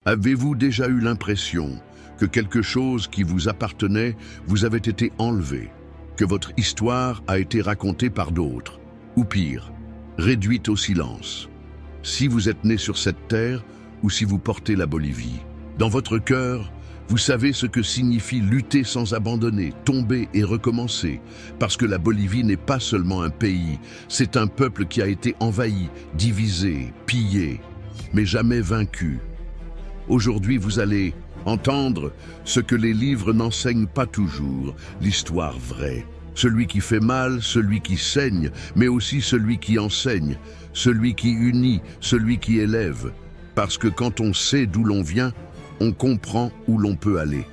Avez-vous déjà eu l'impression que quelque chose qui vous appartenait vous avait été enlevé, que votre histoire a été racontée par d'autres, ou pire, réduite au silence? Si vous êtes né sur cette terre ou si vous portez la Bolivie, dans votre cœur, vous savez ce que signifie lutter sans abandonner, tomber et recommencer, parce que la Bolivie n'est pas seulement un pays, c'est un peuple qui a été envahi, divisé, pillé, mais jamais vaincu. Aujourd'hui, vous allez entendre ce que les livres n'enseignent pas toujours, l'histoire vraie. Celui qui fait mal, celui qui saigne, mais aussi celui qui enseigne, celui qui unit, celui qui élève. Parce que quand on sait d'où l'on vient, on comprend où l'on peut aller.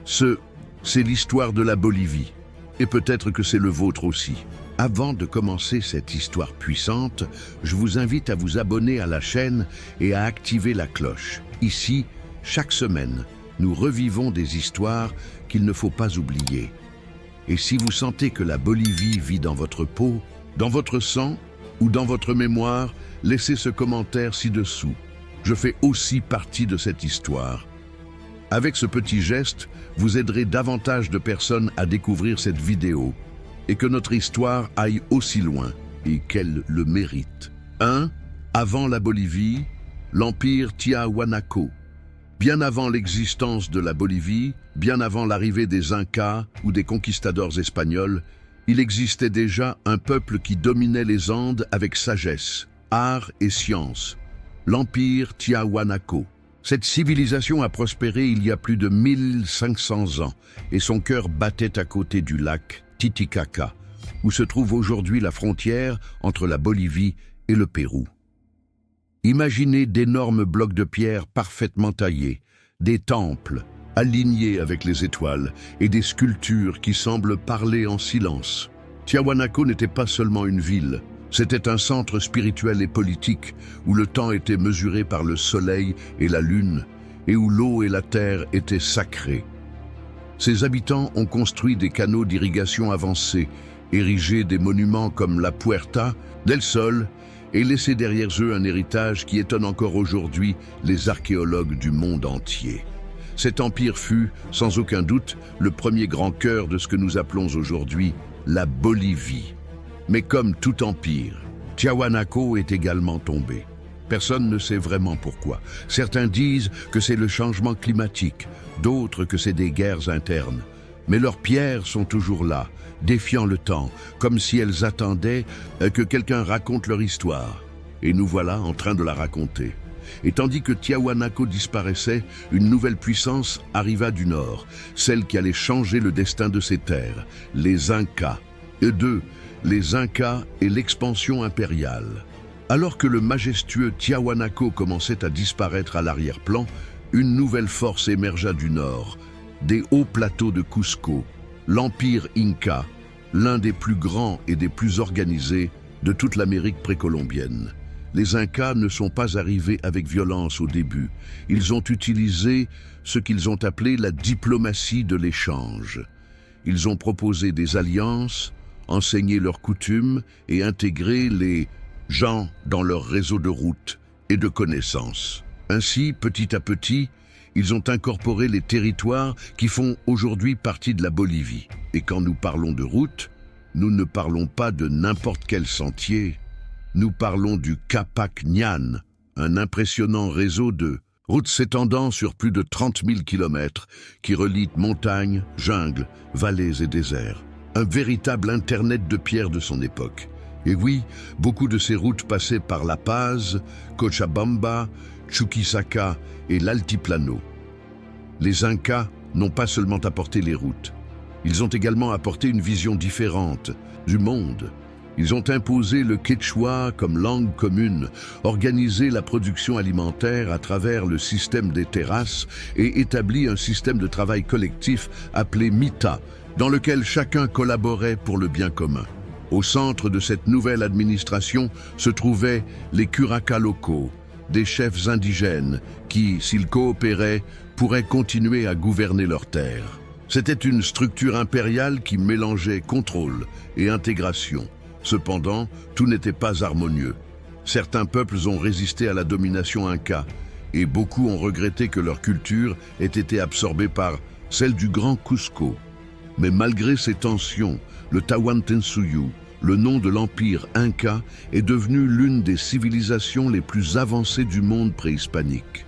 C'est l'histoire de la Bolivie, et peut-être que c'est le vôtre aussi. Avant de commencer cette histoire puissante, je vous invite à vous abonner à la chaîne et à activer la cloche. Ici, chaque semaine, nous revivons des histoires qu'il ne faut pas oublier. Et si vous sentez que la Bolivie vit dans votre peau, dans votre sang ou dans votre mémoire, laissez ce commentaire ci-dessous. Je fais aussi partie de cette histoire. Avec ce petit geste, vous aiderez davantage de personnes à découvrir cette vidéo et que notre histoire aille aussi loin et qu'elle le mérite. 1. Avant la Bolivie, l'empire Tiahuanaco. Bien avant l'existence de la Bolivie, bien avant l'arrivée des Incas ou des conquistadors espagnols, il existait déjà un peuple qui dominait les Andes avec sagesse, art et science, l'empire Tiahuanaco. Cette civilisation a prospéré il y a plus de 1500 ans et son cœur battait à côté du lac Titicaca, où se trouve aujourd'hui la frontière entre la Bolivie et le Pérou. Imaginez d'énormes blocs de pierre parfaitement taillés, des temples alignés avec les étoiles et des sculptures qui semblent parler en silence. Tiahuanaco n'était pas seulement une ville, c'était un centre spirituel et politique où le temps était mesuré par le soleil et la lune et où l'eau et la terre étaient sacrées. Ses habitants ont construit des canaux d'irrigation avancés, érigé des monuments comme la Puerta del Sol et laissé derrière eux un héritage qui étonne encore aujourd'hui les archéologues du monde entier. Cet empire fut, sans aucun doute, le premier grand cœur de ce que nous appelons aujourd'hui la Bolivie. Mais comme tout empire, Tiahuanaco est également tombé. Personne ne sait vraiment pourquoi. Certains disent que c'est le changement climatique, d'autres que c'est des guerres internes. Mais leurs pierres sont toujours là, défiant le temps, comme si elles attendaient que quelqu'un raconte leur histoire. Et nous voilà en train de la raconter. Et tandis que Tiahuanaco disparaissait, une nouvelle puissance arriva du nord, celle qui allait changer le destin de ces terres, les Incas. Eux deux, les Incas et l'expansion impériale. Alors que le majestueux Tiahuanaco commençait à disparaître à l'arrière-plan, une nouvelle force émergea du nord, des hauts plateaux de Cusco, l'empire Inca, l'un des plus grands et des plus organisés de toute l'Amérique précolombienne. Les Incas ne sont pas arrivés avec violence au début. Ils ont utilisé ce qu'ils ont appelé la diplomatie de l'échange. Ils ont proposé des alliances, enseigné leurs coutumes et intégré les gens dans leur réseau de routes et de connaissances. Ainsi, petit à petit, ils ont incorporé les territoires qui font aujourd'hui partie de la Bolivie. Et quand nous parlons de route, nous ne parlons pas de n'importe quel sentier. Nous parlons du Capac Ñan, un impressionnant réseau de routes s'étendant sur plus de 30 000 kilomètres qui relient montagnes, jungles, vallées et déserts. Un véritable internet de pierre de son époque. Et oui, beaucoup de ces routes passaient par La Paz, Cochabamba, Chuquisaca et l'Altiplano. Les Incas n'ont pas seulement apporté les routes, ils ont également apporté une vision différente du monde. Ils ont imposé le quechua comme langue commune, organisé la production alimentaire à travers le système des terrasses et établi un système de travail collectif appelé MITA, dans lequel chacun collaborait pour le bien commun. Au centre de cette nouvelle administration se trouvaient les curacas locaux, des chefs indigènes qui, s'ils coopéraient, pourraient continuer à gouverner leurs terres. C'était une structure impériale qui mélangeait contrôle et intégration. Cependant, tout n'était pas harmonieux. Certains peuples ont résisté à la domination inca, et beaucoup ont regretté que leur culture ait été absorbée par celle du Grand Cusco. Mais malgré ces tensions, le Tahuantinsuyu, le nom de l'empire Inca, est devenu l'une des civilisations les plus avancées du monde préhispanique.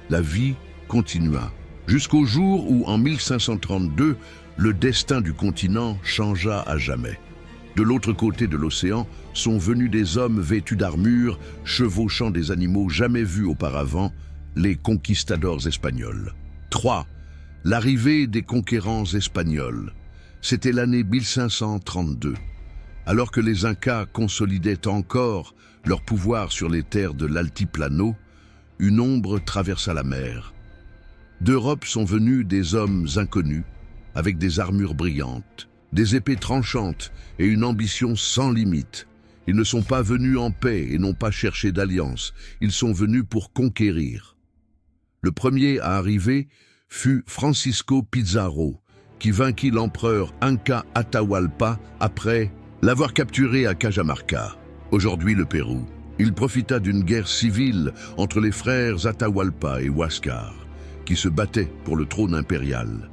La vie continua, jusqu'au jour où, en 1532, le destin du continent changea à jamais. De l'autre côté de l'océan sont venus des hommes vêtus d'armure, chevauchant des animaux jamais vus auparavant, les conquistadors espagnols. 3. L'arrivée des conquérants espagnols. C'était l'année 1532. Alors que les Incas consolidaient encore leur pouvoir sur les terres de l'Altiplano, une ombre traversa la mer. D'Europe sont venus des hommes inconnus, avec des armures brillantes, des épées tranchantes et une ambition sans limite. Ils ne sont pas venus en paix et n'ont pas cherché d'alliance. Ils sont venus pour conquérir. Le premier à arriver fut Francisco Pizarro, qui vainquit l'empereur Inca Atahualpa après l'avoir capturé à Cajamarca, aujourd'hui le Pérou. Il profita d'une guerre civile entre les frères Atahualpa et Huáscar, qui se battaient pour le trône impérial.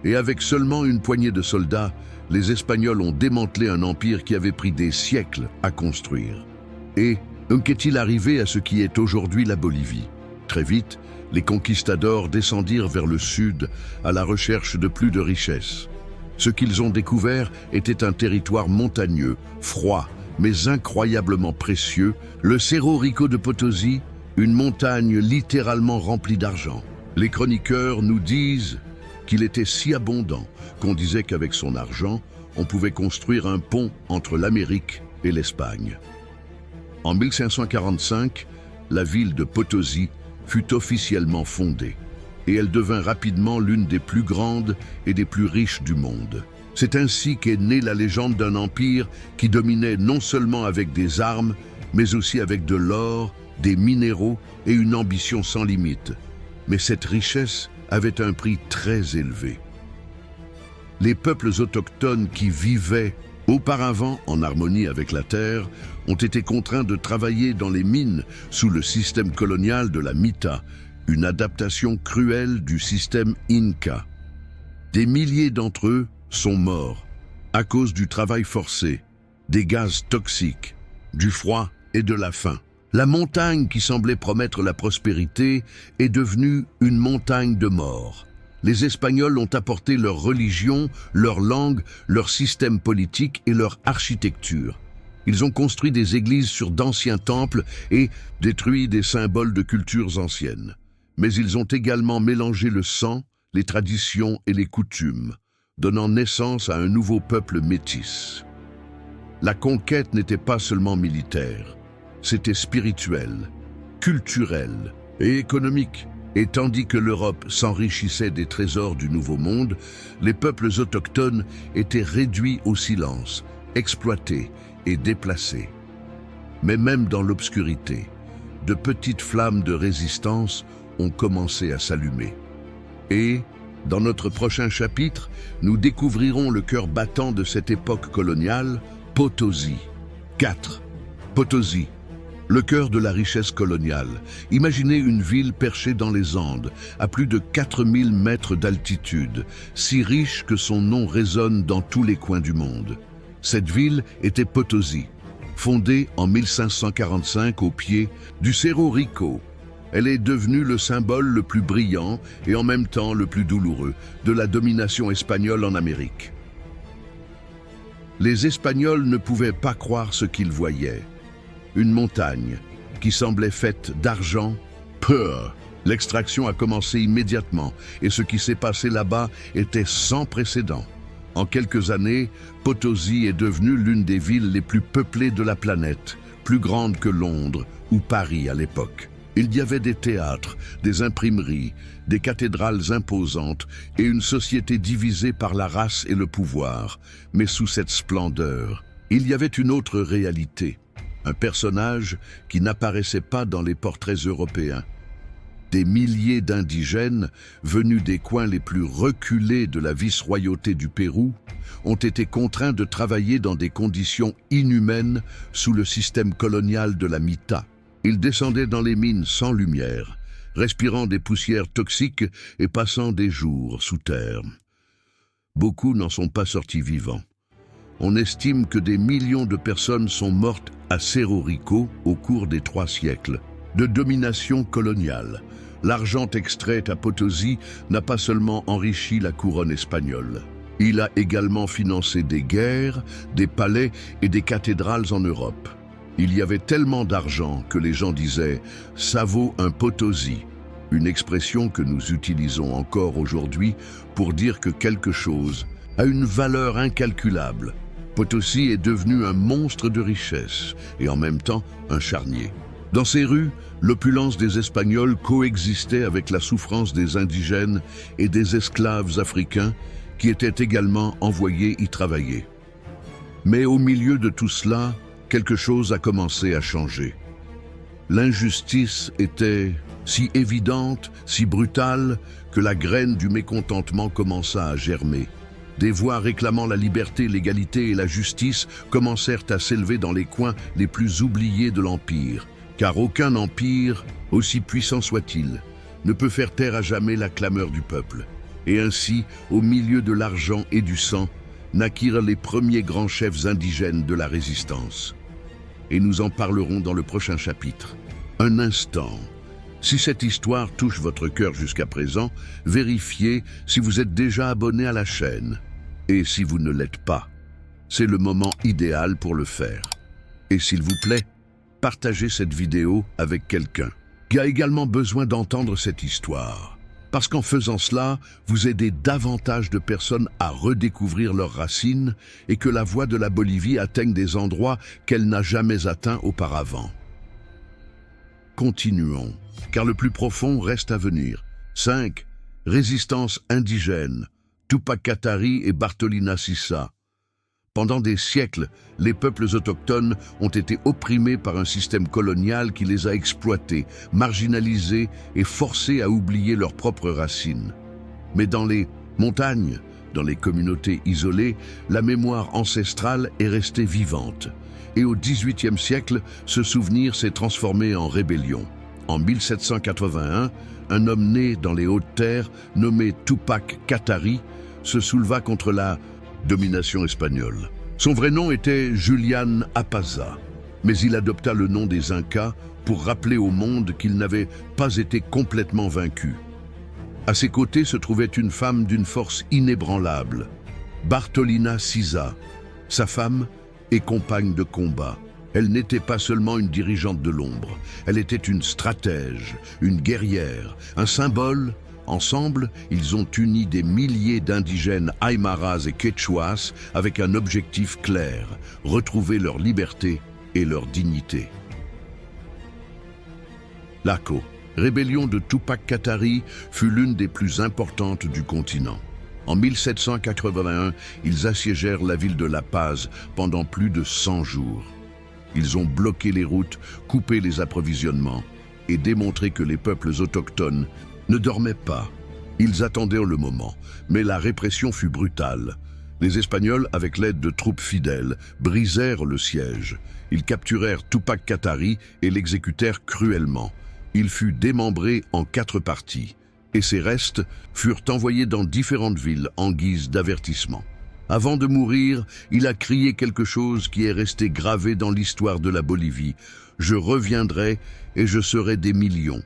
Et avec seulement une poignée de soldats, les Espagnols ont démantelé un empire qui avait pris des siècles à construire. Et qu'est-il arrivé à ce qui est aujourd'hui la Bolivie? Très vite, les conquistadors descendirent vers le sud à la recherche de plus de richesses. Ce qu'ils ont découvert était un territoire montagneux, froid, mais incroyablement précieux, le Cerro Rico de Potosí, une montagne littéralement remplie d'argent. Les chroniqueurs nous disent qu'il était si abondant qu'on disait qu'avec son argent, on pouvait construire un pont entre l'Amérique et l'Espagne. En 1545, la ville de Potosí fut officiellement fondée, et elle devint rapidement l'une des plus grandes et des plus riches du monde. C'est ainsi qu'est née la légende d'un empire qui dominait non seulement avec des armes, mais aussi avec de l'or, des minéraux et une ambition sans limite. Mais cette richesse avait un prix très élevé. Les peuples autochtones qui vivaient auparavant en harmonie avec la terre ont été contraints de travailler dans les mines sous le système colonial de la Mita, une adaptation cruelle du système Inca. Des milliers d'entre eux sont morts à cause du travail forcé, des gaz toxiques, du froid et de la faim. La montagne qui semblait promettre la prospérité est devenue une montagne de mort. Les Espagnols ont apporté leur religion, leur langue, leur système politique et leur architecture. Ils ont construit des églises sur d'anciens temples et détruit des symboles de cultures anciennes. Mais ils ont également mélangé le sang, les traditions et les coutumes, donnant naissance à un nouveau peuple métis. La conquête n'était pas seulement militaire, c'était spirituel, culturel et économique. Et tandis que l'Europe s'enrichissait des trésors du Nouveau Monde, les peuples autochtones étaient réduits au silence, exploités et déplacés. Mais même dans l'obscurité, de petites flammes de résistance ont commencé à s'allumer. Et, dans notre prochain chapitre, nous découvrirons le cœur battant de cette époque coloniale, Potosí. 4. Potosí. Le cœur de la richesse coloniale. Imaginez une ville perchée dans les Andes, à plus de 4000 mètres d'altitude, si riche que son nom résonne dans tous les coins du monde. Cette ville était Potosí, fondée en 1545 au pied du Cerro Rico. Elle est devenue le symbole le plus brillant et en même temps le plus douloureux de la domination espagnole en Amérique. Les Espagnols ne pouvaient pas croire ce qu'ils voyaient. Une montagne qui semblait faite d'argent pur. L'extraction a commencé immédiatement et ce qui s'est passé là-bas était sans précédent. En quelques années, Potosí est devenue l'une des villes les plus peuplées de la planète, plus grande que Londres ou Paris à l'époque. Il y avait des théâtres, des imprimeries, des cathédrales imposantes et une société divisée par la race et le pouvoir. Mais sous cette splendeur, il y avait une autre réalité. Un personnage qui n'apparaissait pas dans les portraits européens. Des milliers d'indigènes, venus des coins les plus reculés de la vice-royauté du Pérou, ont été contraints de travailler dans des conditions inhumaines sous le système colonial de la Mita. Ils descendaient dans les mines sans lumière, respirant des poussières toxiques et passant des jours sous terre. Beaucoup n'en sont pas sortis vivants. On estime que des millions de personnes sont mortes à Cerro Rico au cours des 3 siècles de domination coloniale. L'argent extrait à Potosi n'a pas seulement enrichi la couronne espagnole. Il a également financé des guerres, des palais et des cathédrales en Europe. Il y avait tellement d'argent que les gens disaient « ça vaut un Potosi », une expression que nous utilisons encore aujourd'hui pour dire que quelque chose a une valeur incalculable. Potosi est devenu un monstre de richesse et en même temps un charnier. Dans ces rues, l'opulence des Espagnols coexistait avec la souffrance des indigènes et des esclaves africains qui étaient également envoyés y travailler. Mais au milieu de tout cela, quelque chose a commencé à changer. L'injustice était si évidente, si brutale, que la graine du mécontentement commença à germer. Des voix réclamant la liberté, l'égalité et la justice commencèrent à s'élever dans les coins les plus oubliés de l'Empire. Car aucun empire, aussi puissant soit-il, ne peut faire taire à jamais la clameur du peuple. Et ainsi, au milieu de l'argent et du sang, naquirent les premiers grands chefs indigènes de la résistance. Et nous en parlerons dans le prochain chapitre. Un instant. Si cette histoire touche votre cœur jusqu'à présent, vérifiez si vous êtes déjà abonné à la chaîne. Et si vous ne l'êtes pas, c'est le moment idéal pour le faire. Et s'il vous plaît, partagez cette vidéo avec quelqu'un qui a également besoin d'entendre cette histoire. Parce qu'en faisant cela, vous aidez davantage de personnes à redécouvrir leurs racines et que la voix de la Bolivie atteigne des endroits qu'elle n'a jamais atteints auparavant. Continuons, car le plus profond reste à venir. 5. Résistance indigène, Tupac Katari et Bartolina Sisa. Pendant des siècles, les peuples autochtones ont été opprimés par un système colonial qui les a exploités, marginalisés et forcés à oublier leurs propres racines. Mais dans les montagnes, dans les communautés isolées, la mémoire ancestrale est restée vivante. Et au XVIIIe siècle, ce souvenir s'est transformé en rébellion. En 1781, un homme né dans les Hautes-Terres, nommé Tupac Katari, se souleva contre la domination espagnole. Son vrai nom était Julián Apaza, mais il adopta le nom des Incas pour rappeler au monde qu'il n'avait pas été complètement vaincu. À ses côtés se trouvait une femme d'une force inébranlable, Bartolina Sisa, sa femme et compagne de combat. Elle n'était pas seulement une dirigeante de l'ombre, elle était une stratège, une guerrière, un symbole. Ensemble, ils ont uni des milliers d'indigènes Aymaras et Quechuas avec un objectif clair, retrouver leur liberté et leur dignité. L'Aco, rébellion de Tupac Katari, fut l'une des plus importantes du continent. En 1781, ils assiégèrent la ville de La Paz pendant plus de 100 jours. Ils ont bloqué les routes, coupé les approvisionnements et démontré que les peuples autochtones ne dormaient pas. Ils attendaient le moment, mais la répression fut brutale. Les Espagnols, avec l'aide de troupes fidèles, brisèrent le siège. Ils capturèrent Tupac Katari et l'exécutèrent cruellement. Il fut démembré en 4 parties, et ses restes furent envoyés dans différentes villes en guise d'avertissement. Avant de mourir, il a crié quelque chose qui est resté gravé dans l'histoire de la Bolivie. « Je reviendrai et je serai des millions ».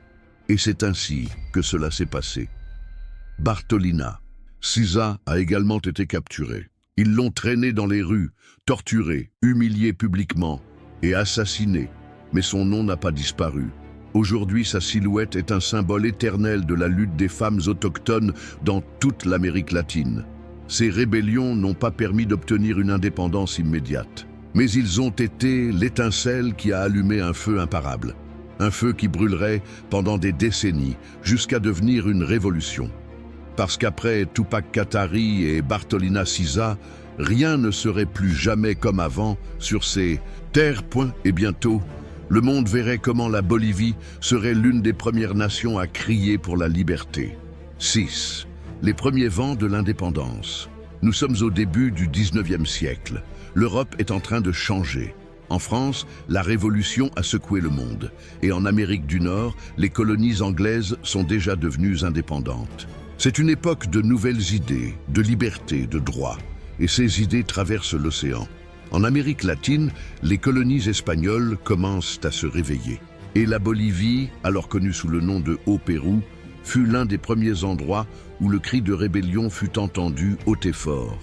Et c'est ainsi que cela s'est passé. Bartolina Sisa a également été capturé. Ils l'ont traîné dans les rues, torturé, humilié publiquement et assassiné. Mais son nom n'a pas disparu. Aujourd'hui, sa silhouette est un symbole éternel de la lutte des femmes autochtones dans toute l'Amérique latine. Ces rébellions n'ont pas permis d'obtenir une indépendance immédiate, mais ils ont été l'étincelle qui a allumé un feu imparable. Un feu qui brûlerait pendant des décennies, jusqu'à devenir une révolution. Parce qu'après Tupac Katari et Bartolina Sisa, rien ne serait plus jamais comme avant sur ces terres. Et bientôt, le monde verrait comment la Bolivie serait l'une des premières nations à crier pour la liberté. 6. Les premiers vents de l'indépendance. Nous sommes au début du 19e siècle. L'Europe est en train de changer. En France, la Révolution a secoué le monde, et en Amérique du Nord, les colonies anglaises sont déjà devenues indépendantes. C'est une époque de nouvelles idées, de liberté, de droit, et ces idées traversent l'océan. En Amérique latine, les colonies espagnoles commencent à se réveiller. Et la Bolivie, alors connue sous le nom de Haut-Pérou, fut l'un des premiers endroits où le cri de rébellion fut entendu haut et fort.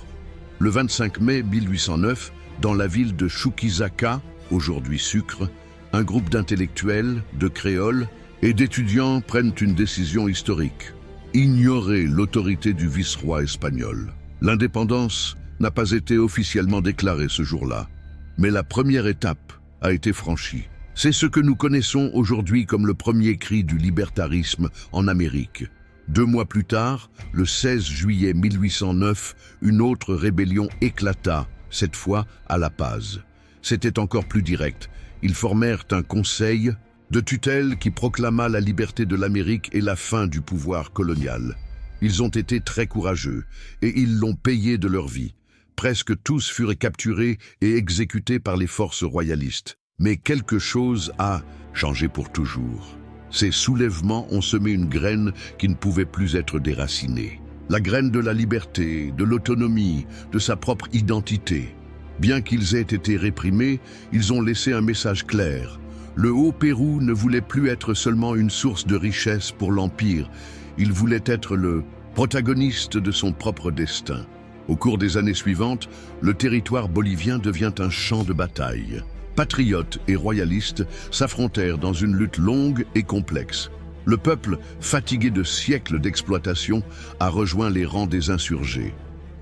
Le 25 mai 1809, dans la ville de Chuquisaca, aujourd'hui Sucre, un groupe d'intellectuels, de créoles et d'étudiants prennent une décision historique. Ignorer l'autorité du vice-roi espagnol. L'indépendance n'a pas été officiellement déclarée ce jour-là, mais la première étape a été franchie. C'est ce que nous connaissons aujourd'hui comme le premier cri du libertarisme en Amérique. 2 mois plus tard, le 16 juillet 1809, une autre rébellion éclata, cette fois à La Paz. C'était encore plus direct. Ils formèrent un conseil de tutelle qui proclama la liberté de l'Amérique et la fin du pouvoir colonial. Ils ont été très courageux et ils l'ont payé de leur vie. Presque tous furent capturés et exécutés par les forces royalistes. Mais quelque chose a changé pour toujours. Ces soulèvements ont semé une graine qui ne pouvait plus être déracinée. La graine de la liberté, de l'autonomie, de sa propre identité. Bien qu'ils aient été réprimés, ils ont laissé un message clair. Le Haut-Pérou ne voulait plus être seulement une source de richesse pour l'Empire. Il voulait être le protagoniste de son propre destin. Au cours des années suivantes, le territoire bolivien devient un champ de bataille. Patriotes et royalistes s'affrontèrent dans une lutte longue et complexe. Le peuple, fatigué de siècles d'exploitation, a rejoint les rangs des insurgés.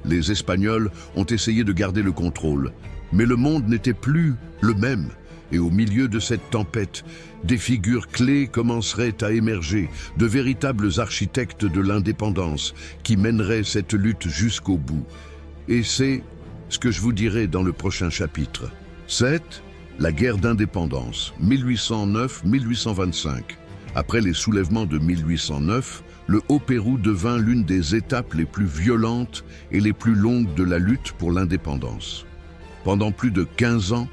Les Espagnols ont essayé de garder le contrôle, mais le monde n'était plus le même. Et au milieu de cette tempête, des figures clés commenceraient à émerger, de véritables architectes de l'indépendance qui mèneraient cette lutte jusqu'au bout. Et c'est ce que je vous dirai dans le prochain chapitre. 7. La guerre d'indépendance, 1809-1825. Après les soulèvements de 1809, le Haut-Pérou devint l'une des étapes les plus violentes et les plus longues de la lutte pour l'indépendance. Pendant plus de 15 ans,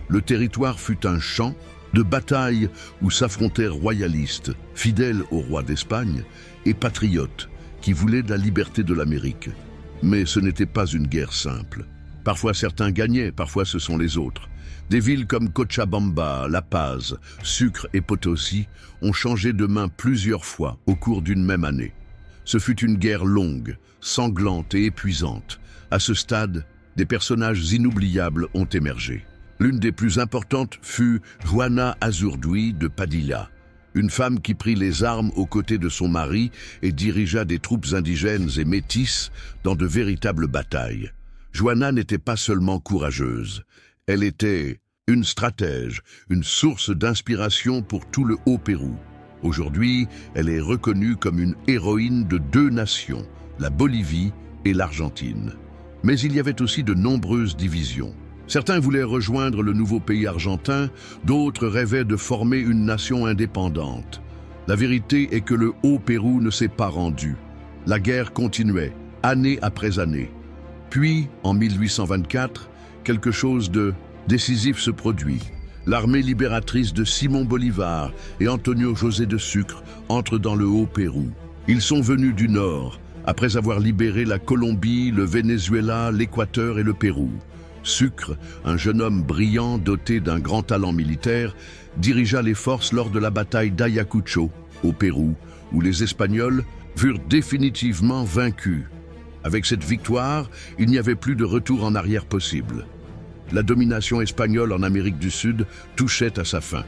le territoire fut un champ de bataille où s'affrontèrent royalistes, fidèles au roi d'Espagne, et patriotes qui voulaient la liberté de l'Amérique. Mais ce n'était pas une guerre simple. Parfois certains gagnaient, parfois ce sont les autres. Des villes comme Cochabamba, La Paz, Sucre et Potosi ont changé de main plusieurs fois au cours d'une même année. Ce fut une guerre longue, sanglante et épuisante. À ce stade, des personnages inoubliables ont émergé. L'une des plus importantes fut Juana Azurduy de Padilla, une femme qui prit les armes aux côtés de son mari et dirigea des troupes indigènes et métisses dans de véritables batailles. Juana n'était pas seulement courageuse, elle était une stratège, une source d'inspiration pour tout le Haut-Pérou. Aujourd'hui, elle est reconnue comme une héroïne de 2 nations, la Bolivie et l'Argentine. Mais il y avait aussi de nombreuses divisions. Certains voulaient rejoindre le nouveau pays argentin, d'autres rêvaient de former une nation indépendante. La vérité est que le Haut-Pérou ne s'est pas rendu. La guerre continuait, année après année. Puis, en 1824, quelque chose de décisif se produit. L'armée libératrice de Simón Bolívar et Antonio José de Sucre entrent dans le Haut-Pérou. Ils sont venus du nord, après avoir libéré la Colombie, le Venezuela, l'Équateur et le Pérou. Sucre, un jeune homme brillant doté d'un grand talent militaire, dirigea les forces lors de la bataille d'Ayacucho, au Pérou, où les Espagnols furent définitivement vaincus. Avec cette victoire, il n'y avait plus de retour en arrière possible. La domination espagnole en Amérique du Sud touchait à sa fin.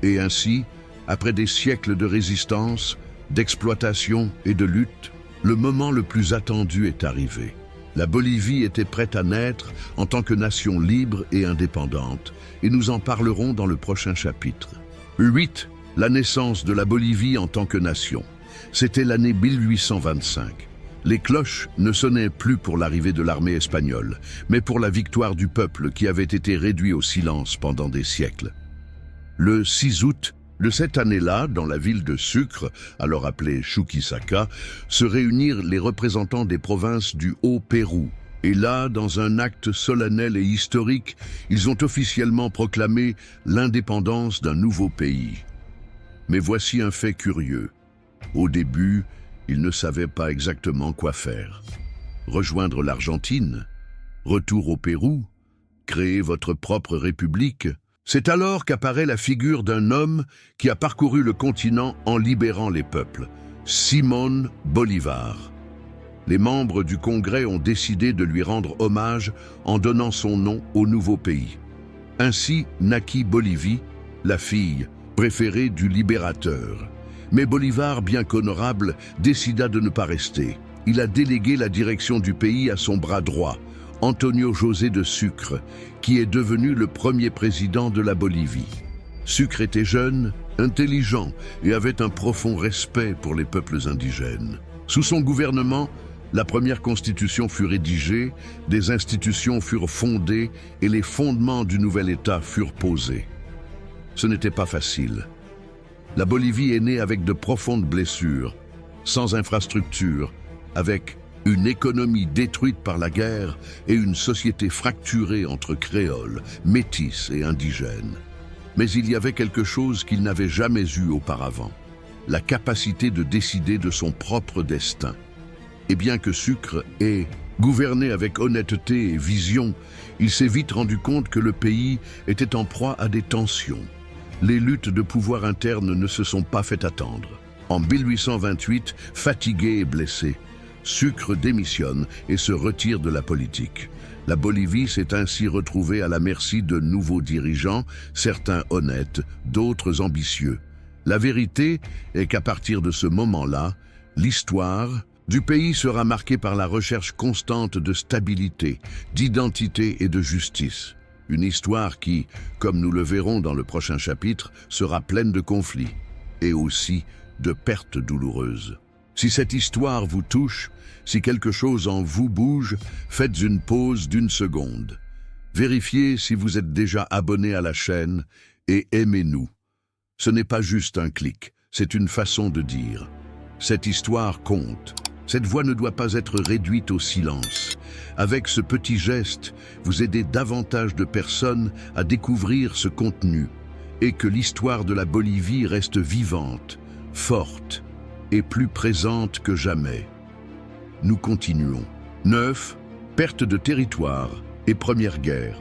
Et ainsi, après des siècles de résistance, d'exploitation et de lutte, le moment le plus attendu est arrivé. La Bolivie était prête à naître en tant que nation libre et indépendante, et nous en parlerons dans le prochain chapitre. 8. La naissance de la Bolivie en tant que nation. C'était l'année 1825. Les cloches ne sonnaient plus pour l'arrivée de l'armée espagnole, mais pour la victoire du peuple qui avait été réduit au silence pendant des siècles. Le 6 août de cette année-là, dans la ville de Sucre, alors appelée Chuquisaca, se réunirent les représentants des provinces du Haut-Pérou, Et là, dans un acte solennel et historique, ils ont officiellement proclamé l'indépendance d'un nouveau pays. Mais voici un fait curieux. Au début, ils ne savaient pas exactement quoi faire. Rejoindre l'Argentine? Retour au Pérou? Créer votre propre république? C'est alors qu'apparaît la figure d'un homme qui a parcouru le continent en libérant les peuples, Simón Bolívar. Les membres du Congrès ont décidé de lui rendre hommage en donnant son nom au nouveau pays. Ainsi naquit Bolivie, la fille préférée du libérateur. Mais Bolívar, bien qu'honorable, décida de ne pas rester. Il a délégué la direction du pays à son bras droit, Antonio José de Sucre, qui est devenu le premier président de la Bolivie. Sucre était jeune, intelligent et avait un profond respect pour les peuples indigènes. Sous son gouvernement, la première constitution fut rédigée, des institutions furent fondées et les fondements du nouvel État furent posés. Ce n'était pas facile. La Bolivie est née avec de profondes blessures, sans infrastructure, avec une économie détruite par la guerre et une société fracturée entre créoles, métis et indigènes. Mais il y avait quelque chose qu'il n'avait jamais eu auparavant, la capacité de décider de son propre destin. Et bien que Sucre ait gouverné avec honnêteté et vision, il s'est vite rendu compte que le pays était en proie à des tensions. Les luttes de pouvoir interne ne se sont pas fait attendre. En 1828, fatigué et blessé, Sucre démissionne et se retire de la politique. La Bolivie s'est ainsi retrouvée à la merci de nouveaux dirigeants, certains honnêtes, d'autres ambitieux. La vérité est qu'à partir de ce moment-là, l'histoire du pays sera marquée par la recherche constante de stabilité, d'identité et de justice. Une histoire qui, comme nous le verrons dans le prochain chapitre, sera pleine de conflits et aussi de pertes douloureuses. Si cette histoire vous touche, si quelque chose en vous bouge, faites une pause d'1 seconde. Vérifiez si vous êtes déjà abonné à la chaîne et aimez-nous. Ce n'est pas juste un clic, c'est une façon de dire. Cette histoire compte. Cette voix ne doit pas être réduite au silence. Avec ce petit geste, vous aidez davantage de personnes à découvrir ce contenu et que l'histoire de la Bolivie reste vivante, forte et plus présente que jamais. Nous continuons. 9. Perte de territoire et Première Guerre.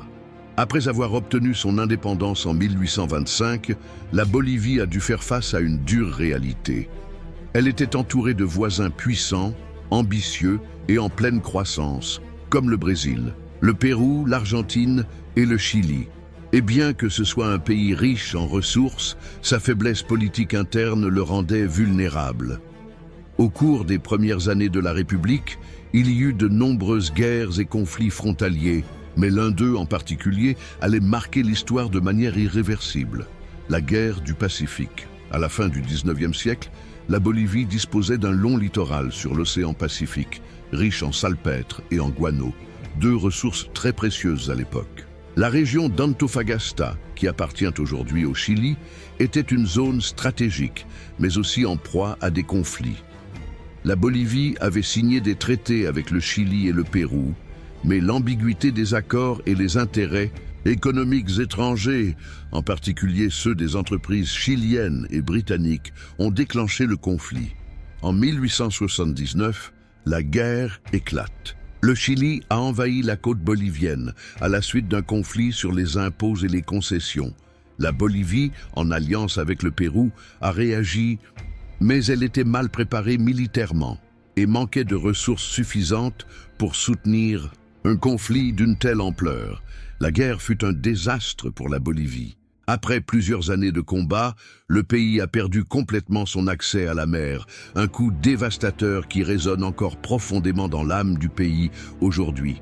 Après avoir obtenu son indépendance en 1825, la Bolivie a dû faire face à une dure réalité. Elle était entourée de voisins puissants, ambitieux et en pleine croissance, comme le Brésil, le Pérou, l'Argentine et le Chili. Et bien que ce soit un pays riche en ressources, sa faiblesse politique interne le rendait vulnérable. Au cours des premières années de la République, il y eut de nombreuses guerres et conflits frontaliers, mais l'un d'eux en particulier allait marquer l'histoire de manière irréversible, la guerre du Pacifique. À la fin du 19e siècle, la Bolivie disposait d'un long littoral sur l'océan Pacifique, riche en salpêtre et en guano, deux ressources très précieuses à l'époque. La région d'Antofagasta, qui appartient aujourd'hui au Chili, était une zone stratégique, mais aussi en proie à des conflits. La Bolivie avait signé des traités avec le Chili et le Pérou, mais l'ambiguïté des accords et les intérêts économiques étrangers, en particulier ceux des entreprises chiliennes et britanniques, ont déclenché le conflit. En 1879, la guerre éclate. Le Chili a envahi la côte bolivienne à la suite d'un conflit sur les impôts et les concessions. La Bolivie, en alliance avec le Pérou, a réagi, mais elle était mal préparée militairement et manquait de ressources suffisantes pour soutenir un conflit d'une telle ampleur. La guerre fut un désastre pour la Bolivie. Après plusieurs années de combat, le pays a perdu complètement son accès à la mer, un coup dévastateur qui résonne encore profondément dans l'âme du pays aujourd'hui.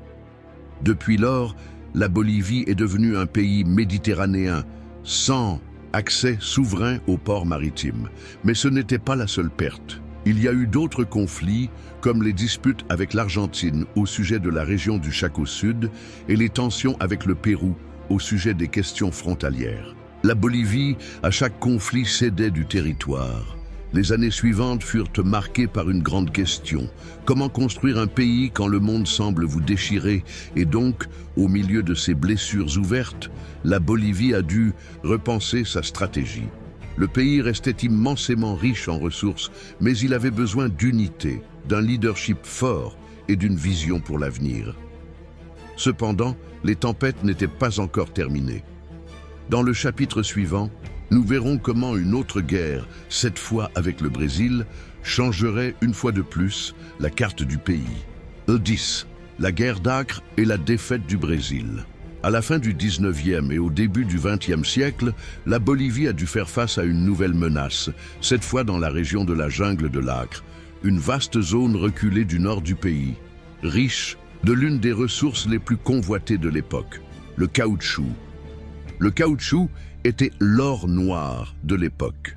Depuis lors, la Bolivie est devenue un pays méditerranéen, sans accès souverain aux ports maritimes. Mais ce n'était pas la seule perte. Il y a eu d'autres conflits, comme les disputes avec l'Argentine au sujet de la région du Chaco Sud et les tensions avec le Pérou au sujet des questions frontalières. La Bolivie, à chaque conflit, cédait du territoire. Les années suivantes furent marquées par une grande question. Comment construire un pays quand le monde semble vous déchirer? Et donc, au milieu de ces blessures ouvertes, la Bolivie a dû repenser sa stratégie. Le pays restait immensément riche en ressources, mais il avait besoin d'unité, d'un leadership fort et d'une vision pour l'avenir. Cependant, les tempêtes n'étaient pas encore terminées. Dans le chapitre suivant, nous verrons comment une autre guerre, cette fois avec le Brésil, changerait une fois de plus la carte du pays. E10, la guerre d'Acre et la défaite du Brésil. À la fin du 19e et au début du 20e siècle, la Bolivie a dû faire face à une nouvelle menace, cette fois dans la région de la jungle de l'Acre, une vaste zone reculée du nord du pays, riche de l'une des ressources les plus convoitées de l'époque, le caoutchouc. Le caoutchouc était l'or noir de l'époque.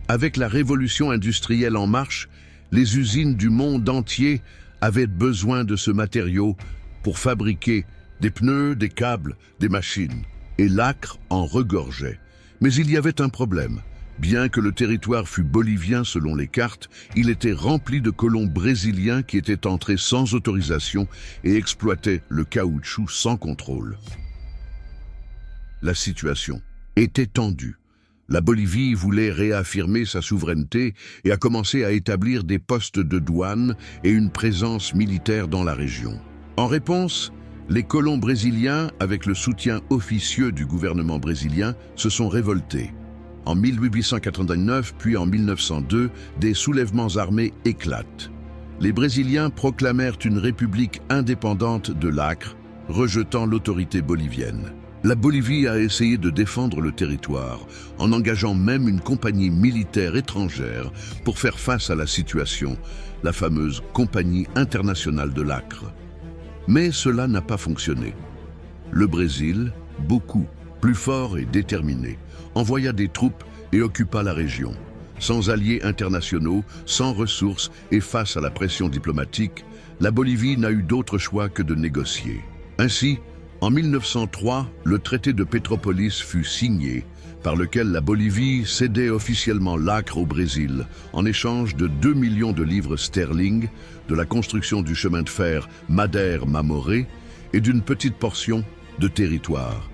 Avec la révolution industrielle en marche, les usines du monde entier avaient besoin de ce matériau pour fabriquer des pneus, des câbles, des machines. Et l'Acre en regorgeait. Mais il y avait un problème. Bien que le territoire fût bolivien selon les cartes, il était rempli de colons brésiliens qui étaient entrés sans autorisation et exploitaient le caoutchouc sans contrôle. La situation était tendue. La Bolivie voulait réaffirmer sa souveraineté et a commencé à établir des postes de douane et une présence militaire dans la région. En réponse, les colons brésiliens, avec le soutien officieux du gouvernement brésilien, se sont révoltés. En 1889 puis en 1902, des soulèvements armés éclatent. Les Brésiliens proclamèrent une république indépendante de l'Acre, rejetant l'autorité bolivienne. La Bolivie a essayé de défendre le territoire, en engageant même une compagnie militaire étrangère pour faire face à la situation, la fameuse Compagnie internationale de l'Acre. Mais cela n'a pas fonctionné. Le Brésil, beaucoup plus fort et déterminé, envoya des troupes et occupa la région. Sans alliés internationaux, sans ressources et face à la pression diplomatique, la Bolivie n'a eu d'autre choix que de négocier. Ainsi, en 1903, le traité de Petrópolis fut signé, par lequel la Bolivie cédait officiellement l'Acre au Brésil en échange de 2 millions de livres sterling, de la construction du chemin de fer Madère-Mamoré et d'une petite portion de territoire.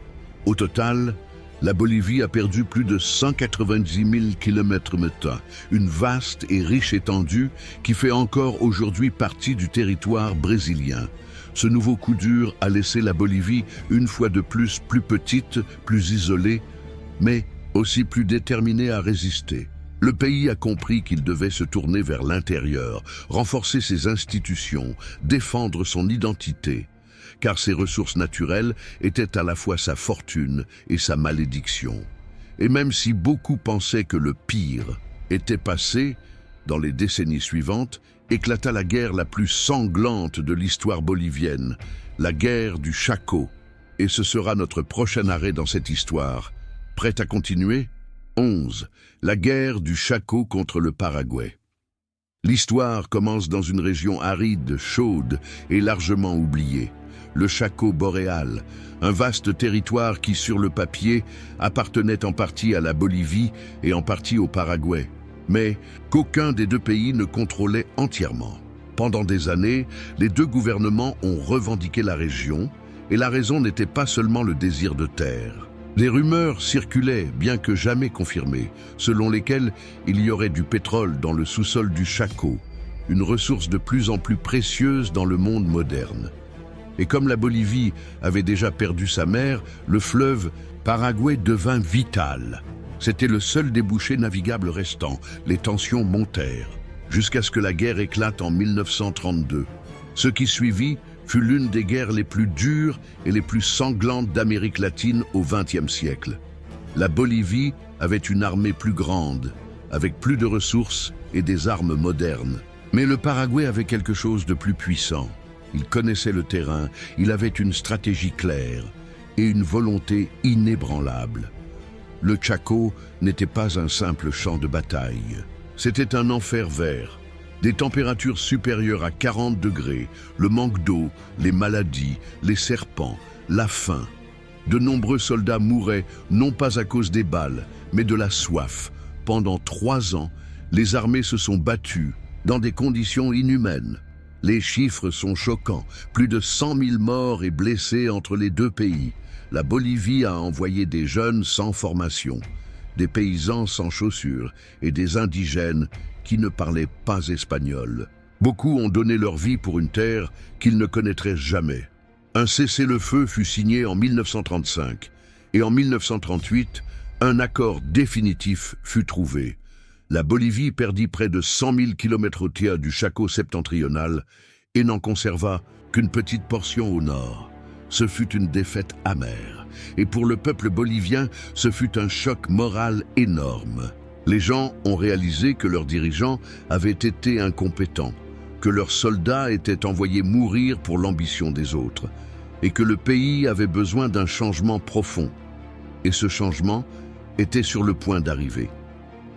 Au total, la Bolivie a perdu plus de 190 000 km², une vaste et riche étendue qui fait encore aujourd'hui partie du territoire brésilien. Ce nouveau coup dur a laissé la Bolivie une fois de plus petite, plus isolée, mais aussi plus déterminée à résister. Le pays a compris qu'il devait se tourner vers l'intérieur, renforcer ses institutions, défendre son identité, car ses ressources naturelles étaient à la fois sa fortune et sa malédiction. Et même si beaucoup pensaient que le pire était passé, dans les décennies suivantes, éclata la guerre la plus sanglante de l'histoire bolivienne, la guerre du Chaco. Et ce sera notre prochain arrêt dans cette histoire. Prêt à continuer? 11. La guerre du Chaco contre le Paraguay. L'histoire commence dans une région aride, chaude et largement oubliée. Le Chaco boréal, un vaste territoire qui, sur le papier, appartenait en partie à la Bolivie et en partie au Paraguay, mais qu'aucun des deux pays ne contrôlait entièrement. Pendant des années, les deux gouvernements ont revendiqué la région, et la raison n'était pas seulement le désir de terre. Des rumeurs circulaient, bien que jamais confirmées, selon lesquelles il y aurait du pétrole dans le sous-sol du Chaco, une ressource de plus en plus précieuse dans le monde moderne. Et comme la Bolivie avait déjà perdu sa mer, le fleuve Paraguay devint vital. C'était le seul débouché navigable restant. Les tensions montèrent, jusqu'à ce que la guerre éclate en 1932. Ce qui suivit fut l'une des guerres les plus dures et les plus sanglantes d'Amérique latine au XXe siècle. La Bolivie avait une armée plus grande, avec plus de ressources et des armes modernes. Mais le Paraguay avait quelque chose de plus puissant. Il connaissait le terrain, il avait une stratégie claire et une volonté inébranlable. Le Chaco n'était pas un simple champ de bataille. C'était un enfer vert. Des températures supérieures à 40 degrés, le manque d'eau, les maladies, les serpents, la faim. De nombreux soldats mouraient, non pas à cause des balles, mais de la soif. Pendant 3 ans, Les armées se sont battues dans des conditions inhumaines. Les chiffres sont choquants. Plus de 100 000 morts et blessés entre les deux pays. La Bolivie a envoyé des jeunes sans formation, des paysans sans chaussures et des indigènes qui ne parlaient pas espagnol. Beaucoup ont donné leur vie pour une terre qu'ils ne connaîtraient jamais. Un cessez-le-feu fut signé en 1935 et en 1938, un accord définitif fut trouvé. La Bolivie perdit près de 100 000 km² du Chaco septentrional et n'en conserva qu'une petite portion au nord. Ce fut une défaite amère, et pour le peuple bolivien, ce fut un choc moral énorme. Les gens ont réalisé que leurs dirigeants avaient été incompétents, que leurs soldats étaient envoyés mourir pour l'ambition des autres, et que le pays avait besoin d'un changement profond. Et ce changement était sur le point d'arriver.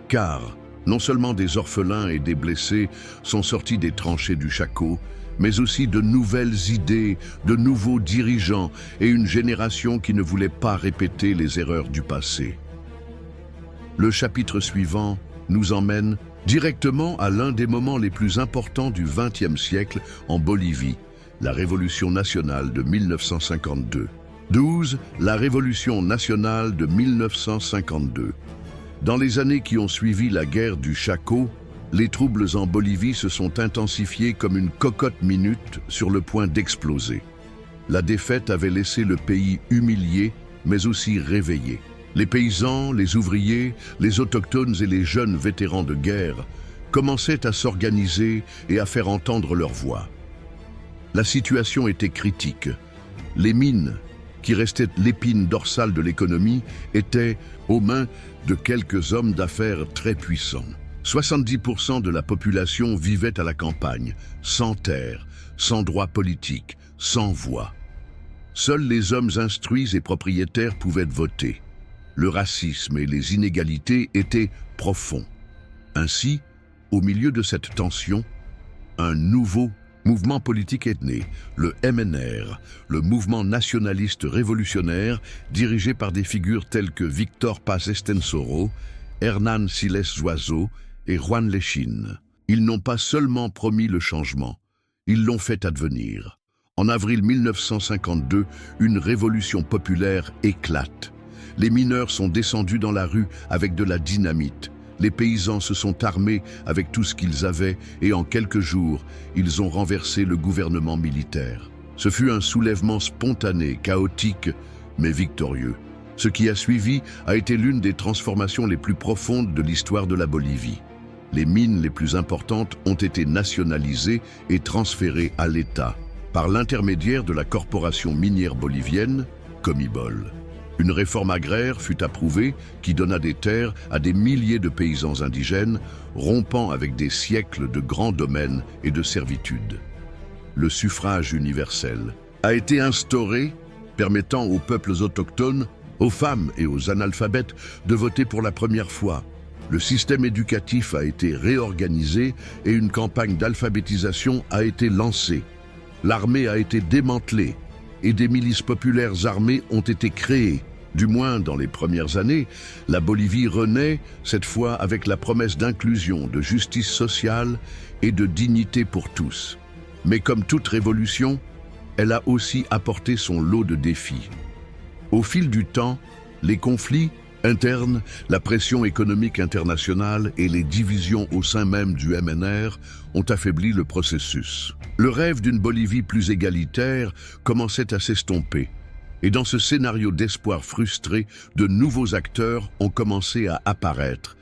Car non seulement des orphelins et des blessés sont sortis des tranchées du Chaco, mais aussi de nouvelles idées, de nouveaux dirigeants et une génération qui ne voulait pas répéter les erreurs du passé. Le chapitre suivant nous emmène directement à l'un des moments les plus importants du XXe siècle en Bolivie, la Révolution nationale de 1952. 12. La Révolution nationale de 1952. Dans les années qui ont suivi la guerre du Chaco, les troubles en Bolivie se sont intensifiés comme une cocotte minute sur le point d'exploser. La défaite avait laissé le pays humilié, mais aussi réveillé. Les paysans, les ouvriers, les autochtones et les jeunes vétérans de guerre commençaient à s'organiser et à faire entendre leur voix. La situation était critique. Les mines, qui restaient l'épine dorsale de l'économie, étaient aux mains de quelques hommes d'affaires très puissants. 70% de la population vivait à la campagne, sans terre, sans droit politique, sans voix. Seuls les hommes instruits et propriétaires pouvaient voter. Le racisme et les inégalités étaient profonds. Ainsi, au milieu de cette tension, un nouveau mouvement politique est né, le MNR, le mouvement nationaliste révolutionnaire dirigé par des figures telles que Víctor Paz Estenssoro, Hernán Siles Zuazo et Juan Lechín. Ils n'ont pas seulement promis le changement, ils l'ont fait advenir. En avril 1952, une révolution populaire éclate. Les mineurs sont descendus dans la rue avec de la dynamite. Les paysans se sont armés avec tout ce qu'ils avaient et en quelques jours, ils ont renversé le gouvernement militaire. Ce fut un soulèvement spontané, chaotique, mais victorieux. Ce qui a suivi a été l'une des transformations les plus profondes de l'histoire de la Bolivie. Les mines les plus importantes ont été nationalisées et transférées à l'État par l'intermédiaire de la corporation minière bolivienne, Comibol. Une réforme agraire fut approuvée qui donna des terres à des milliers de paysans indigènes, rompant avec des siècles de grands domaines et de servitude. Le suffrage universel a été instauré, permettant aux peuples autochtones, aux femmes et aux analphabètes de voter pour la première fois. Le système éducatif a été réorganisé et une campagne d'alphabétisation a été lancée. L'armée a été démantelée et des milices populaires armées ont été créées. Du moins, dans les premières années, la Bolivie renaît, cette fois avec la promesse d'inclusion, de justice sociale et de dignité pour tous. Mais comme toute révolution, elle a aussi apporté son lot de défis. Au fil du temps, les conflits internes, la pression économique internationale et les divisions au sein même du MNR ont affaibli le processus. Le rêve d'une Bolivie plus égalitaire commençait à s'estomper. Et dans ce scénario d'espoir frustré, de nouveaux acteurs ont commencé à apparaître.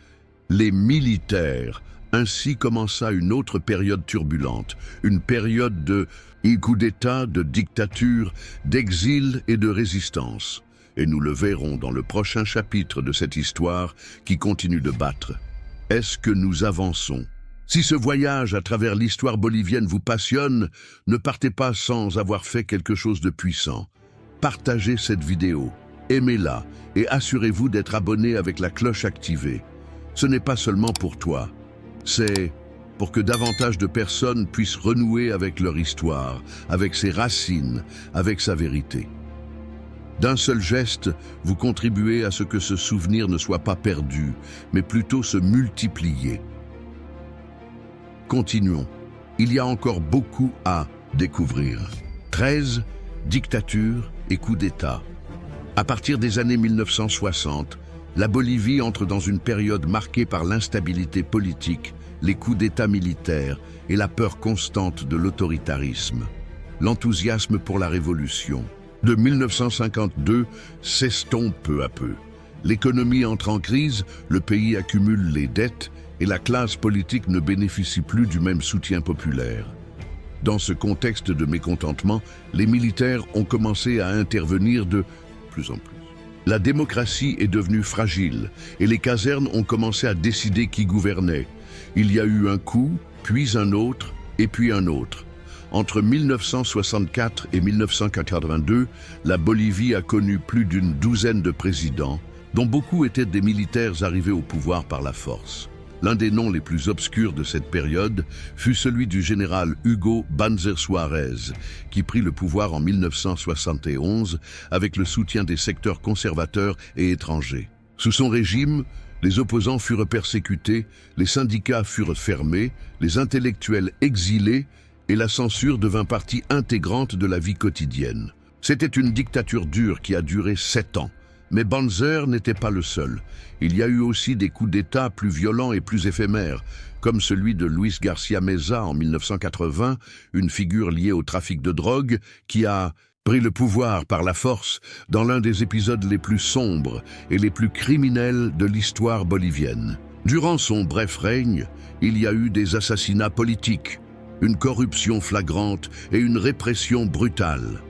Les militaires. Ainsi commença une autre période turbulente, une période de coups d'État, de dictature, d'exil et de résistance. Et nous le verrons dans le prochain chapitre de cette histoire qui continue de battre. Est-ce que nous avançons? Si ce voyage à travers l'histoire bolivienne vous passionne, ne partez pas sans avoir fait quelque chose de puissant. Partagez cette vidéo, aimez-la et assurez-vous d'être abonné avec la cloche activée. Ce n'est pas seulement pour toi, c'est pour que davantage de personnes puissent renouer avec leur histoire, avec ses racines, avec sa vérité. D'un seul geste, vous contribuez à ce que ce souvenir ne soit pas perdu, mais plutôt se multiplier. Continuons. Il y a encore beaucoup à découvrir. 13. Dictature et coup d'État. À partir des années 1960, la Bolivie entre dans une période marquée par l'instabilité politique, les coups d'État militaires et la peur constante de l'autoritarisme. L'enthousiasme pour la révolution de 1952 s'estompe peu à peu. L'économie entre en crise, le pays accumule les dettes et la classe politique ne bénéficie plus du même soutien populaire. Dans ce contexte de mécontentement, les militaires ont commencé à intervenir de plus en plus. La démocratie est devenue fragile et les casernes ont commencé à décider qui gouvernait. Il y a eu un coup, puis un autre, et puis un autre. Entre 1964 et 1982, la Bolivie a connu plus d'une douzaine de présidents, dont beaucoup étaient des militaires arrivés au pouvoir par la force. L'un des noms les plus obscurs de cette période fut celui du général Hugo Banzer Suárez, qui prit le pouvoir en 1971 avec le soutien des secteurs conservateurs et étrangers. Sous son régime, les opposants furent persécutés, les syndicats furent fermés, les intellectuels exilés et la censure devint partie intégrante de la vie quotidienne. C'était une dictature dure qui a duré 7 ans. Mais Banzer n'était pas le seul. Il y a eu aussi des coups d'État plus violents et plus éphémères, comme celui de Luis García Meza en 1980, une figure liée au trafic de drogue qui a pris le pouvoir par la force dans l'un des épisodes les plus sombres et les plus criminels de l'histoire bolivienne. Durant son bref règne, il y a eu des assassinats politiques, une corruption flagrante et une répression brutale.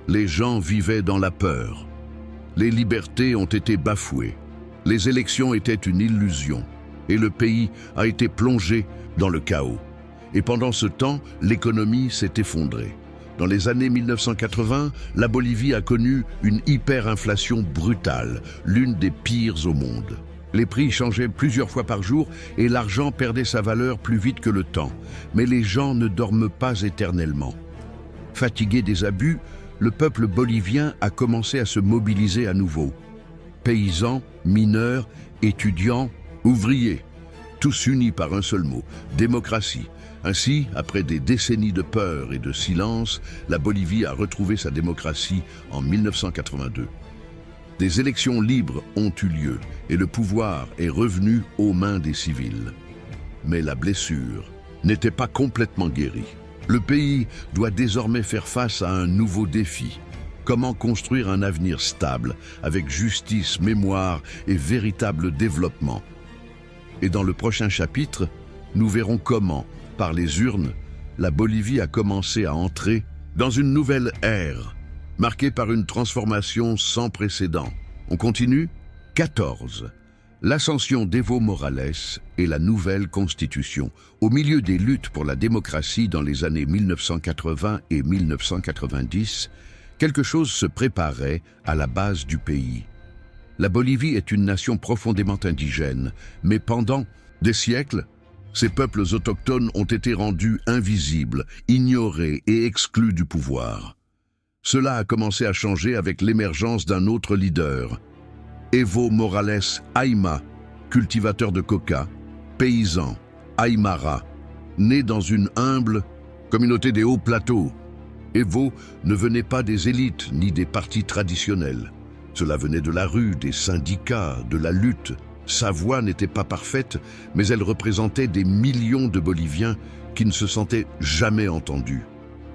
Les gens vivaient dans la peur. Les libertés ont été bafouées, les élections étaient une illusion, et le pays a été plongé dans le chaos. Et pendant ce temps, l'économie s'est effondrée. Dans les années 1980, la Bolivie a connu une hyperinflation brutale, l'une des pires au monde. Les prix changeaient plusieurs fois par jour et l'argent perdait sa valeur plus vite que le temps. Mais les gens ne dorment pas éternellement. Fatigué des abus, le peuple bolivien a commencé à se mobiliser à nouveau. Paysans, mineurs, étudiants, ouvriers, tous unis par un seul mot, démocratie. Ainsi, après des décennies de peur et de silence, la Bolivie a retrouvé sa démocratie en 1982. Des élections libres ont eu lieu et le pouvoir est revenu aux mains des civils. Mais la blessure n'était pas complètement guérie. Le pays doit désormais faire face à un nouveau défi. Comment construire un avenir stable, avec justice, mémoire et véritable développement? Et dans le prochain chapitre, nous verrons comment, par les urnes, la Bolivie a commencé à entrer dans une nouvelle ère, marquée par une transformation sans précédent. On continue? 14. L'ascension d'Evo Morales et la nouvelle constitution. Au milieu des luttes pour la démocratie dans les années 1980 et 1990, quelque chose se préparait à la base du pays. La Bolivie est une nation profondément indigène, mais pendant des siècles, ces peuples autochtones ont été rendus invisibles, ignorés et exclus du pouvoir. Cela a commencé à changer avec l'émergence d'un autre leader, Evo Morales Ayma, cultivateur de coca, paysan, Aymara, né dans une humble communauté des hauts plateaux. Evo ne venait pas des élites ni des partis traditionnels. Cela venait de la rue, des syndicats, de la lutte. Sa voix n'était pas parfaite, mais elle représentait des millions de Boliviens qui ne se sentaient jamais entendus.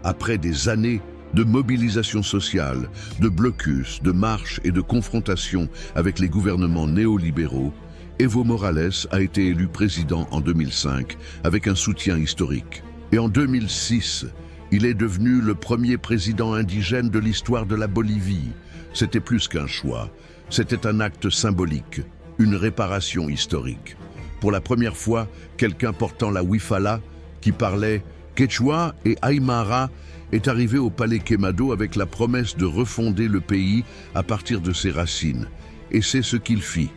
Après des années de mobilisation sociale, de blocus, de marches et de confrontations avec les gouvernements néolibéraux, Evo Morales a été élu président en 2005 avec un soutien historique. Et en 2006, il est devenu le premier président indigène de l'histoire de la Bolivie. C'était plus qu'un choix, c'était un acte symbolique, une réparation historique. Pour la première fois, quelqu'un portant la huifala, qui parlait quechua et aymara, est arrivé au palais Quemado avec la promesse de refonder le pays à partir de ses racines. Et c'est ce qu'il fit.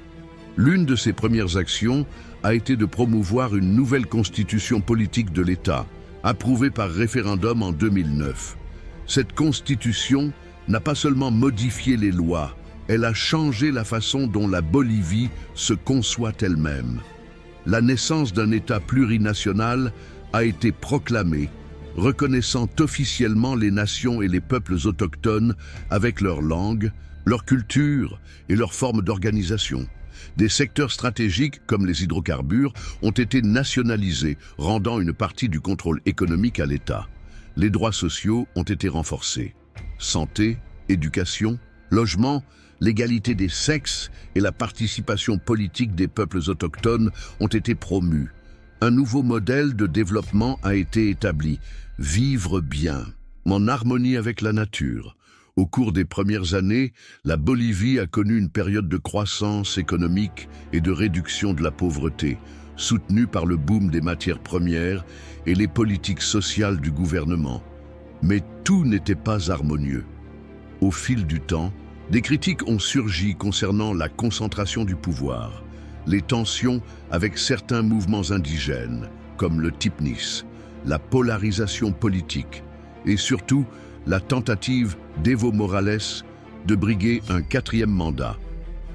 L'une de ses premières actions a été de promouvoir une nouvelle constitution politique de l'État, approuvée par référendum en 2009. Cette constitution n'a pas seulement modifié les lois, elle a changé la façon dont la Bolivie se conçoit elle-même. la naissance d'un État plurinational a été proclamée, reconnaissant officiellement les nations et les peuples autochtones avec leur langue, leur culture et leur forme d'organisation. Des secteurs stratégiques comme les hydrocarbures ont été nationalisés, rendant une partie du contrôle économique à l'État. Les droits sociaux ont été renforcés. Santé, éducation, logement, l'égalité des sexes et la participation politique des peuples autochtones ont été promus. Un nouveau modèle de développement a été établi, vivre bien, en harmonie avec la nature. Au cours des premières années, la Bolivie a connu une période de croissance économique et de réduction de la pauvreté, soutenue par le boom des matières premières et les politiques sociales du gouvernement. Mais tout n'était pas harmonieux. Au fil du temps, des critiques ont surgi concernant la concentration du pouvoir, les tensions avec certains mouvements indigènes, comme le Tipnis, la polarisation politique et surtout la tentative d'Evo Morales de briguer un 4e mandat,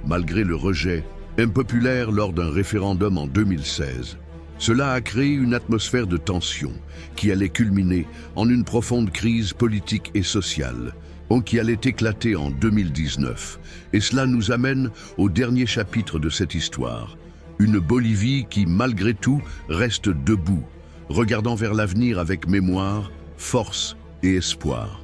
malgré le rejet impopulaire lors d'un référendum en 2016. Cela a créé une atmosphère de tension qui allait culminer en une profonde crise politique et sociale, qui allait éclater en 2019. Et cela nous amène au dernier chapitre de cette histoire. Une Bolivie qui, malgré tout, reste debout, regardant vers l'avenir avec mémoire, force et espoir.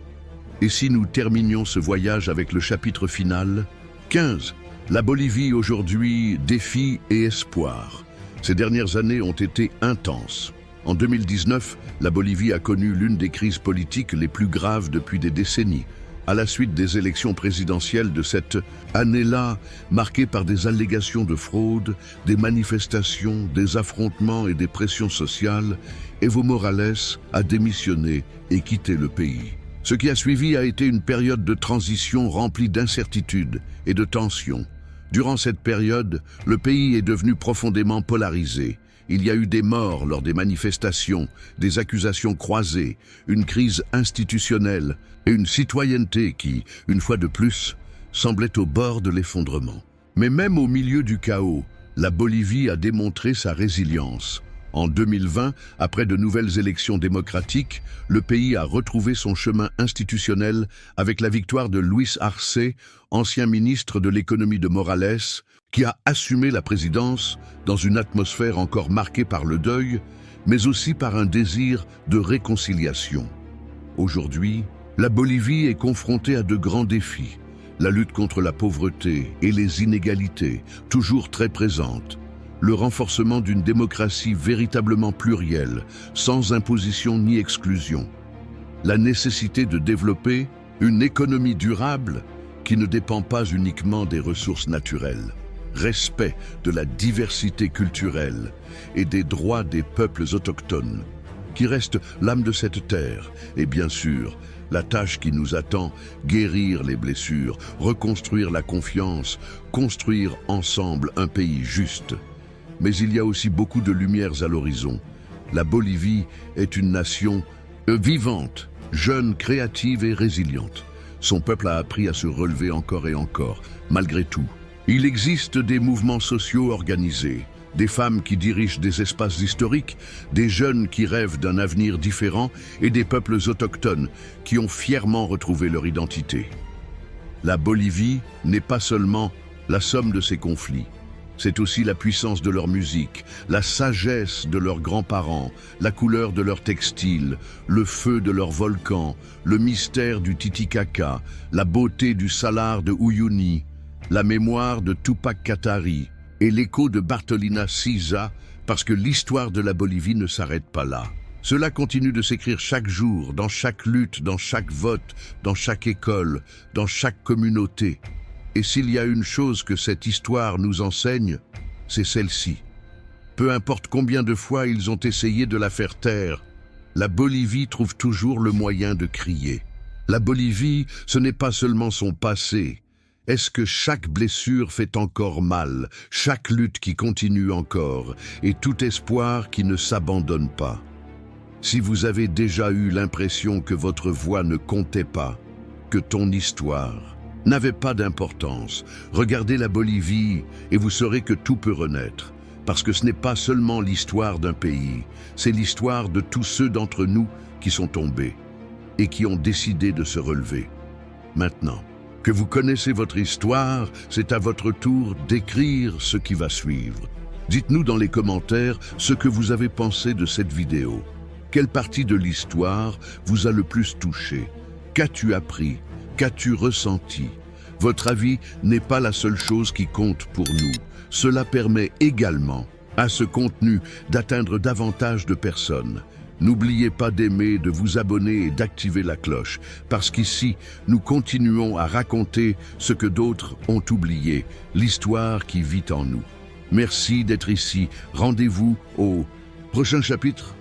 Et si nous terminions ce voyage avec le chapitre final, 15, la Bolivie aujourd'hui, défi et espoir. Ces dernières années ont été intenses. En 2019, la Bolivie a connu l'une des crises politiques les plus graves depuis des décennies, à la suite des élections présidentielles de cette année-là, marquée par des allégations de fraude, des manifestations, des affrontements et des pressions sociales. Evo Morales a démissionné et quitté le pays. Ce qui a suivi a été une période de transition remplie d'incertitudes et de tensions. Durant cette période, le pays est devenu profondément polarisé. Il y a eu des morts lors des manifestations, des accusations croisées, une crise institutionnelle et une citoyenneté qui, une fois de plus, semblait au bord de l'effondrement. Mais même au milieu du chaos, la Bolivie a démontré sa résilience. En 2020, après de nouvelles élections démocratiques, le pays a retrouvé son chemin institutionnel avec la victoire de Luis Arce, ancien ministre de l'économie de Morales, qui a assumé la présidence dans une atmosphère encore marquée par le deuil, mais aussi par un désir de réconciliation. Aujourd'hui, la Bolivie est confrontée à de grands défis. La lutte contre la pauvreté et les inégalités, toujours très présentes. Le renforcement d'une démocratie véritablement plurielle, sans imposition ni exclusion. La nécessité de développer une économie durable qui ne dépend pas uniquement des ressources naturelles. Respect de la diversité culturelle et des droits des peuples autochtones, qui restent l'âme de cette terre. Et bien sûr, la tâche qui nous attend, guérir les blessures, reconstruire la confiance, construire ensemble un pays juste. Mais il y a aussi beaucoup de lumières à l'horizon. La Bolivie est une nation vivante, jeune, créative et résiliente. Son peuple a appris à se relever encore et encore, malgré tout. Il existe des mouvements sociaux organisés, des femmes qui dirigent des espaces historiques, des jeunes qui rêvent d'un avenir différent et des peuples autochtones qui ont fièrement retrouvé leur identité. La Bolivie n'est pas seulement la somme de ses conflits. C'est aussi la puissance de leur musique, la sagesse de leurs grands-parents, la couleur de leurs textiles, le feu de leurs volcans, le mystère du Titicaca, la beauté du salar de Uyuni, la mémoire de Tupac Katari et l'écho de Bartolina Sisa, parce que l'histoire de la Bolivie ne s'arrête pas là. Cela continue de s'écrire chaque jour, dans chaque lutte, dans chaque vote, dans chaque école, dans chaque communauté. Et s'il y a une chose que cette histoire nous enseigne, c'est celle-ci. Peu importe combien de fois ils ont essayé de la faire taire, la Bolivie trouve toujours le moyen de crier. La Bolivie, ce n'est pas seulement son passé. Est-ce que chaque blessure fait encore mal, chaque lutte qui continue encore, et tout espoir qui ne s'abandonne pas? Si vous avez déjà eu l'impression que votre voix ne comptait pas, que ton histoire n'avait pas d'importance, regardez la Bolivie et vous saurez que tout peut renaître. parce que ce n'est pas seulement l'histoire d'un pays, c'est l'histoire de tous ceux d'entre nous qui sont tombés et qui ont décidé de se relever. Maintenant que vous connaissez votre histoire, c'est à votre tour d'écrire ce qui va suivre. Dites-nous dans les commentaires ce que vous avez pensé de cette vidéo. Quelle partie de l'histoire vous a le plus touché? Qu'as-tu appris? Qu'as-tu ressenti? Votre avis n'est pas la seule chose qui compte pour nous. Cela permet également à ce contenu d'atteindre davantage de personnes. N'oubliez pas d'aimer, de vous abonner et d'activer la cloche, parce qu'ici, nous continuons à raconter ce que d'autres ont oublié, l'histoire qui vit en nous. Merci d'être ici. Rendez-vous au prochain chapitre.